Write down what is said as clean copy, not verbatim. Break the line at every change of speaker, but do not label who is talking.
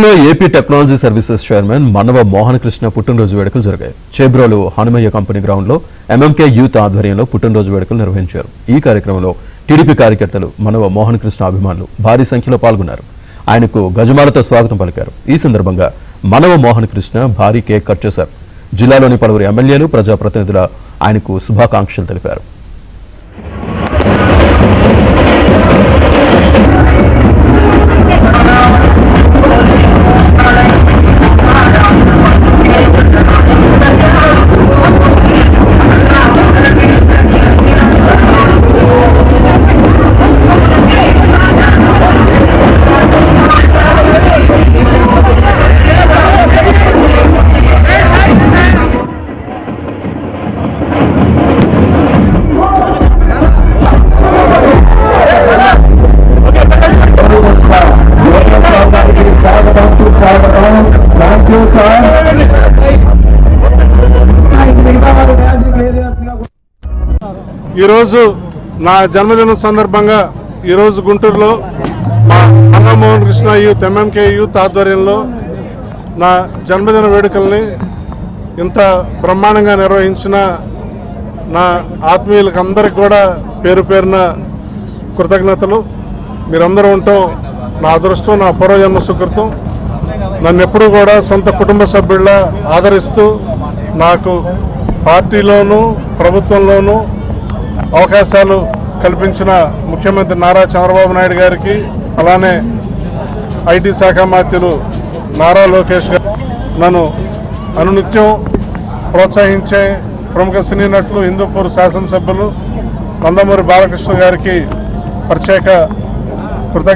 AP technology services chairman Manava Mohan Krishna పుట్టినరోజు వేడుకలు జరిగాయి. చేబ్రోలు హనుమయ్య కంపెనీ గ్రౌండ్ లో ఎంఎంకే యూత్ ఆధ్వర్యంలో పుట్టినరోజు వేడుకలు నిర్వహించారు. ఈ కార్యక్రమంలో టీడీపీ కార్యకర్తలు మనవ మోహన్ కృష్ణ అభిమానులు భారీ సంఖ్యలో పాల్గొన్నారు. ఆయనకు గజమాలతో స్వాగతం పలికారు. ఈ సందర్భంగా మనవ మోహన్ కృష్ణ భారీ కేక్ కట్ చేశారు. జిల్లాలోని పలువురు ఎమ్మెల్యేలు ప్రజాప్రతినిధులు ఆయనకు శుభాకాంక్షలు తెలిపారు.
ఈరోజు నా జన్మదినం సందర్భంగా ఈరోజు గుంటూరులో మా Manava Mohan Krishna youth MMK youth ఆధ్వర్యంలో నా జన్మదిన వేడుకల్ని ఇంత బ్రహ్మాండంగా నిర్వహించిన నా ఆత్మీయులకు అందరికి కూడా పేరు పేరున కృతజ్ఞతలు. మీరందరూ ఉండటం నా అదృష్టం, నా పూర్వజన్మ సుకృతం. నన్ను ఎప్పుడూ కూడా సొంత కుటుంబ సభ్యుల్లా ఆదరిస్తూ నాకు పార్టీలోనూ ప్రభుత్వంలోనూ అవకాశాలు కల్పించిన ముఖ్యమంత్రి నారా చంద్రబాబు నాయుడు గారికి, అలానే ఐటీ శాఖ మంత్రులు నారా లోకేష్ గారు, నన్ను అనునిత్యం ప్రోత్సహించే ప్రముఖ సినీ నటులు హిందూపూర్ శాసనసభ్యులు నందమూరి బాలకృష్ణ గారికి ప్రత్యేక కృతజ్ఞత.